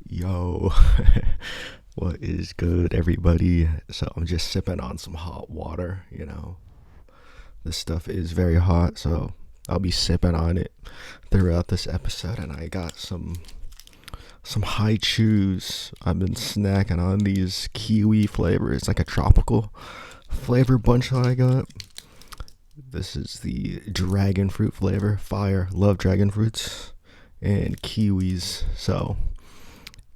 Yo, what is good, everybody? So, I'm just sipping on some hot water. This stuff is very hot, so I'll be sipping on it throughout this episode. And I got some high chews. I've been snacking on these kiwi flavors, like a tropical flavor bunch that I got. This is the dragon fruit flavor. Fire, love dragon fruits and kiwis. So,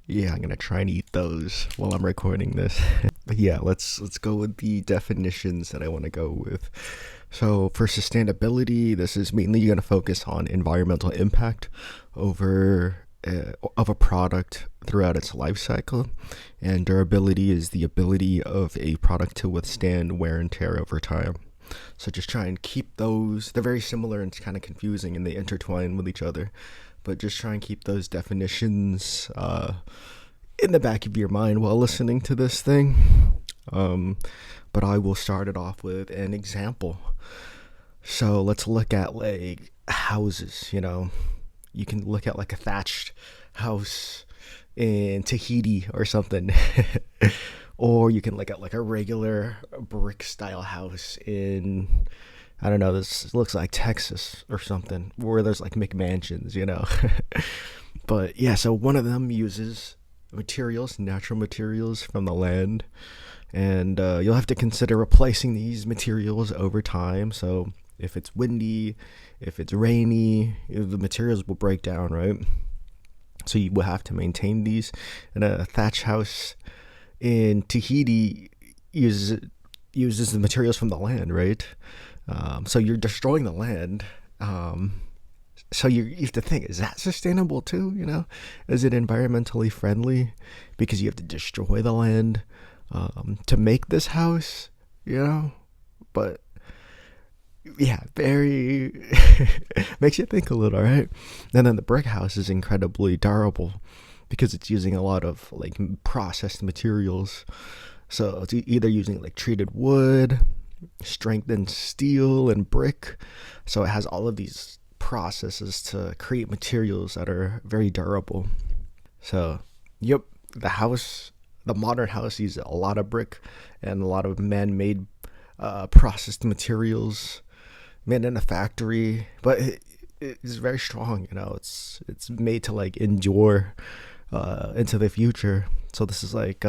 yeah, I'm gonna try and eat those while I'm recording this. But yeah, let's go with the definitions that I want to go with. So for sustainability, this is mainly going to focus on environmental impact over of a product throughout its life cycle, and durability is the ability of a product to withstand wear and tear over time. So just try and keep those. They're very similar and it's kind of confusing, and they intertwine with each other. But just try and keep those definitions in the back of your mind while listening to this thing. But I will start it off with an example. So let's look at like houses. You can look at like a thatched house in Tahiti or something. Or you can look at like a regular brick style house in, I don't know, this looks like Texas or something, where there's like McMansions. But yeah, so one of them uses natural materials from the land, and you'll have to consider replacing these materials over time. So if it's windy, if it's rainy, the materials will break down, right? So you will have to maintain these. And a thatch house in Tahiti uses the materials from the land, right? So you're destroying the land. So you have to think, is that sustainable too? Is it environmentally friendly? Because you have to destroy the land to make this house, But yeah, very makes you think a little, right? And then the brick house is incredibly durable because it's using a lot of like processed materials. So it's either using like treated wood, strengthened steel, and brick. So it has all of these processes to create materials that are very durable. So, yep, the modern house uses a lot of brick and a lot of man-made processed materials made in a factory, but it's very strong. It's made to like endure into the future. So this is like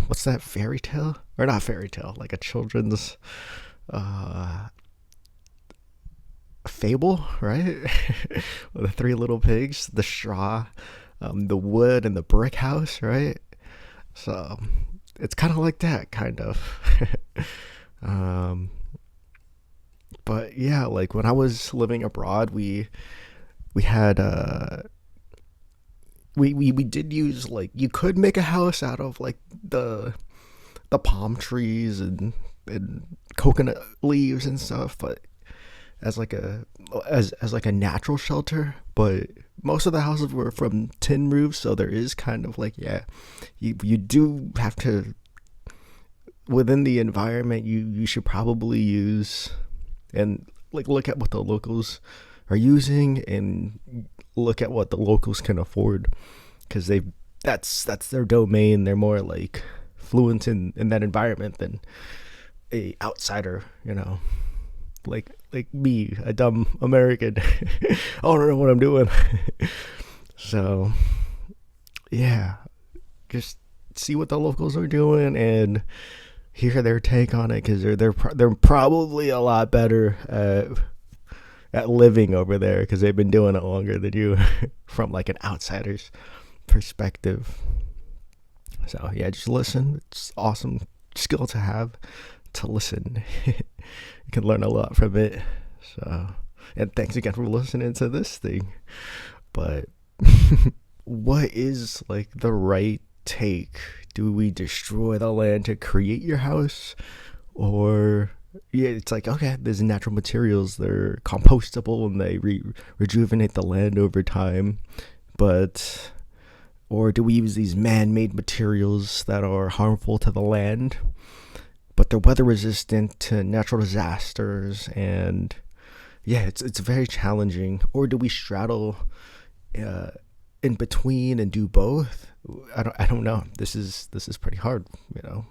what's that, fairy tale, or not fairy tale, like a children's fable, right? The three little pigs, the straw, the wood, and the brick house, right? So it's kind of like that, kind of. But yeah, like when I was living abroad, we had we did use, like, you could make a house out of like the palm trees and coconut leaves and stuff, but as like a natural shelter. But most of the houses were from tin roofs, so there is kind of like, yeah, you do have to, within the environment, you should probably use and like look at what the locals are using and look at what the locals can afford, because that's their domain. They're more like fluent in that environment than a outsider, like me, a dumb American. I don't know what I'm doing. So yeah, just see what the locals are doing and hear their take on it, because they're probably a lot better at living over there, because they've been doing it longer than you from like an outsider's perspective. So yeah, just listen. It's awesome skill to have, to listen. You can learn a lot from it. So, and thanks again for listening to this thing. But what is like the right take? Do we destroy the land to create your house? Or yeah, it's like, okay, there's natural materials, they're compostable and they rejuvenate the land over time. But or do we use these man-made materials that are harmful to the land, but they're weather resistant to natural disasters? And yeah, it's very challenging. Or do we straddle in between and do both? I don't know. This is pretty hard, you know.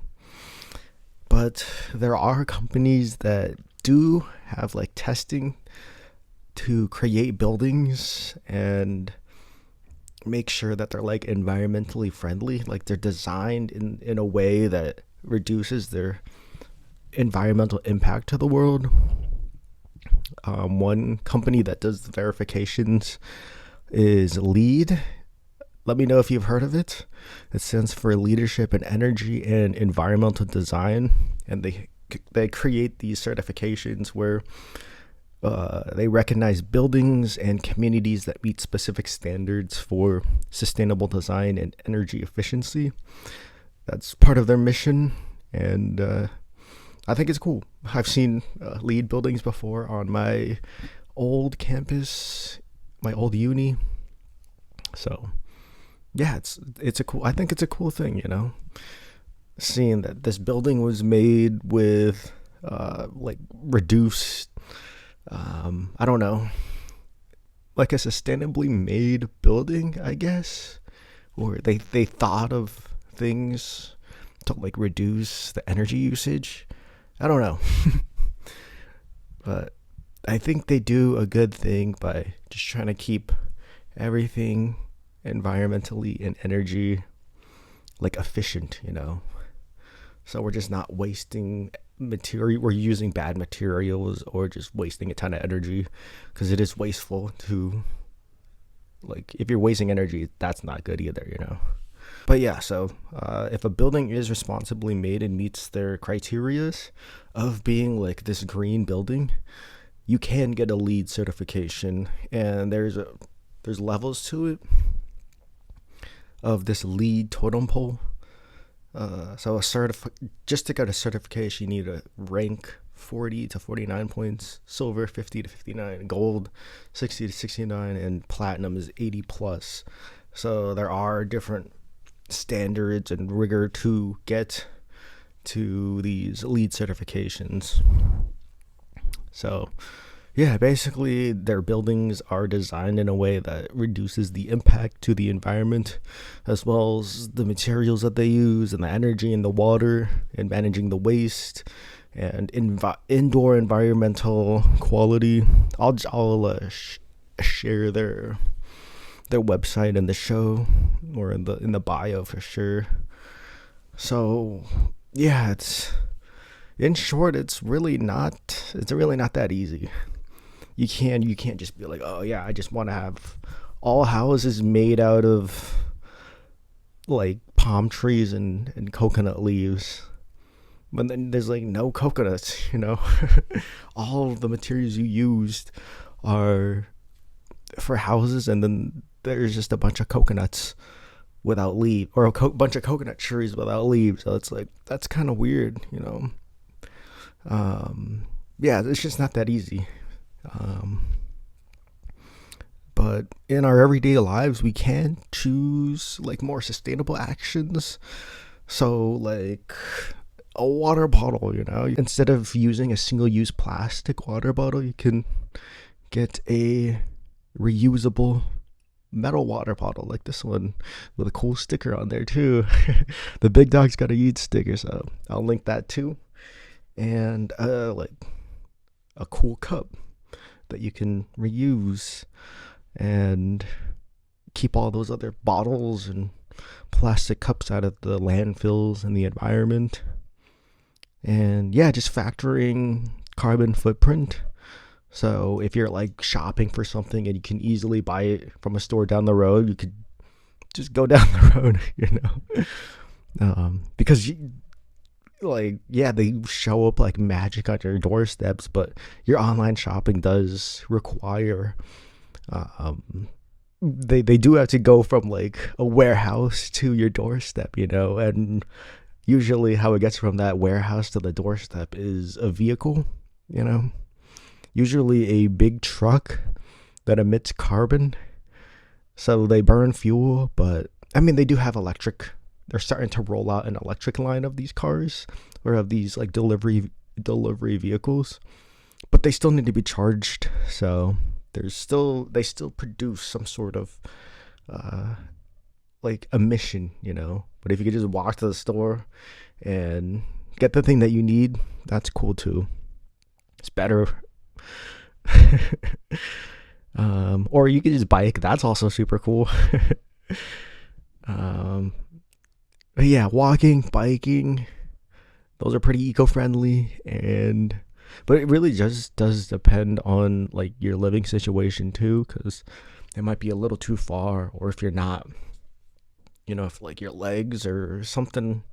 But there are companies that do have like testing to create buildings and make sure that they're like environmentally friendly, like they're designed in a way that reduces their environmental impact to the world. One company that does the verifications is LEED. Let me know if you've heard of it. It stands for Leadership in Energy and Environmental Design, and they create these certifications where they recognize buildings and communities that meet specific standards for sustainable design and energy efficiency. That's part of their mission, and I think it's cool. I've seen LEED buildings before on my old campus, my old uni. So yeah, it's a cool. I think it's a cool thing, you know, seeing that this building was made with like reduced. I don't know, like a sustainably made building, I guess, or they thought of things to like reduce the energy usage. I don't know. But I think they do a good thing by just trying to keep everything environmentally and energy like efficient, you know. So we're just not wasting material, we're using bad materials or just wasting a ton of energy, because it is wasteful to, like, if you're wasting energy, that's not good either, you know. But yeah, so if a building is responsibly made and meets their criterias of being like this green building, you can get a LEED certification, and there's levels to it of this LEED totem pole. So just to get a certification, you need to rank 40 to 49 points, silver 50 to 59, gold 60 to 69, and platinum is 80 plus. So there are different standards and rigor to get to these LEED certifications. So yeah, basically their buildings are designed in a way that reduces the impact to the environment, as well as the materials that they use and the energy and the water and managing the waste and indoor environmental quality. I'll share their website in the show, or in the bio for sure. So yeah, it's in short, it's really not that easy. You can't just be like, oh yeah, I just want to have all houses made out of like palm trees and coconut leaves, but then there's like no coconuts, you know. All of the materials you used are for houses, and then there's just a bunch of coconuts without leaves, or a bunch of coconut trees without leaves. So it's like, that's kind of weird, you know. Yeah, it's just not that easy. But in our everyday lives, we can choose like more sustainable actions. So like a water bottle, you know, instead of using a single-use plastic water bottle, you can get a reusable metal water bottle like this one with a cool sticker on there too. The Big Dawgs Gotta Eat sticker, so I'll link that too. And like a cool cup that you can reuse and keep all those other bottles and plastic cups out of the landfills and the environment. And yeah, just factoring carbon footprint. So if you're like shopping for something and you can easily buy it from a store down the road, you could just go down the road, you know. Because like, yeah, they show up like magic on your doorsteps, but your online shopping does require they do have to go from like a warehouse to your doorstep, you know. And usually how it gets from that warehouse to the doorstep is a vehicle, you know, usually a big truck that emits carbon. So they burn fuel, but I mean, they do have electric. They're starting to roll out an electric line of these cars, or of these like delivery vehicles, but they still need to be charged. So they still produce some sort of like a mission, But if you could just walk to the store and get the thing that you need, that's cool too. It's better. Or you could just bike. That's also super cool. um, but yeah, walking, biking, those are pretty eco-friendly, but it really just does depend on like your living situation too, because it might be a little too far, or if you're not, if like your legs or something,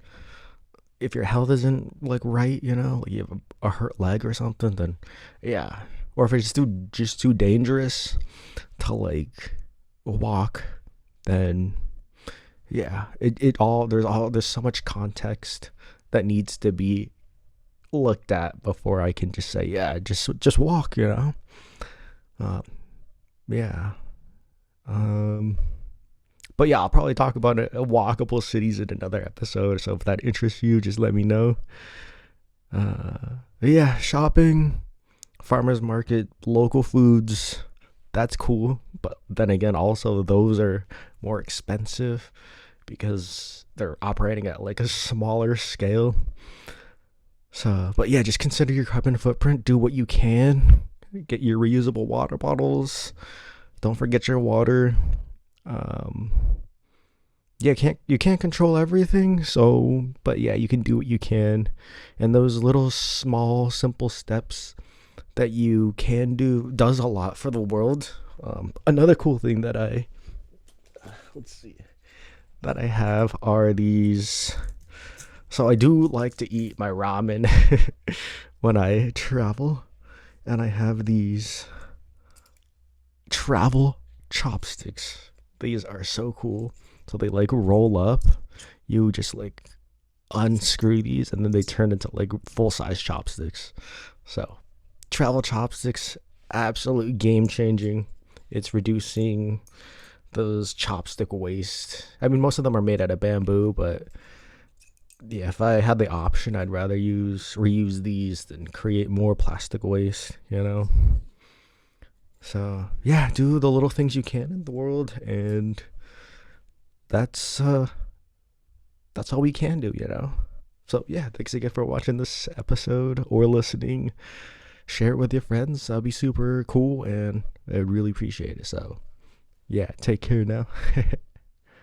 if your health isn't like right, like you have a hurt leg or something, then yeah. Or if it's too dangerous to like walk, then yeah, there's so much context that needs to be looked at before I can just say, yeah, just walk, yeah. But yeah, I'll probably talk about a walkable cities in another episode. So if that interests you, just let me know. Yeah, shopping, farmers market, local foods, that's cool. But then again, also those are more expensive because they're operating at like a smaller scale. So, but yeah, just consider your carbon footprint. Do what you can. Get your reusable water bottles. Don't forget your water. Yeah, you can't control everything, so but yeah, you can do what you can, and those little small simple steps that you can do does a lot for the world. Another cool thing that let's see that I have are these. So I do like to eat my ramen when I travel, and I have these travel chopsticks. These are so cool. So they like roll up. You just like unscrew these, and then they turn into like full size chopsticks. So travel chopsticks, absolute game changing. It's reducing those chopstick waste. I mean, most of them are made out of bamboo, but yeah, if I had the option, I'd rather reuse these than create more plastic waste, So yeah, do the little things you can in the world, and that's all we can do, So yeah, thanks again for watching this episode or listening. Share it with your friends. That'd be super cool, and I'd really appreciate it. So yeah, take care now.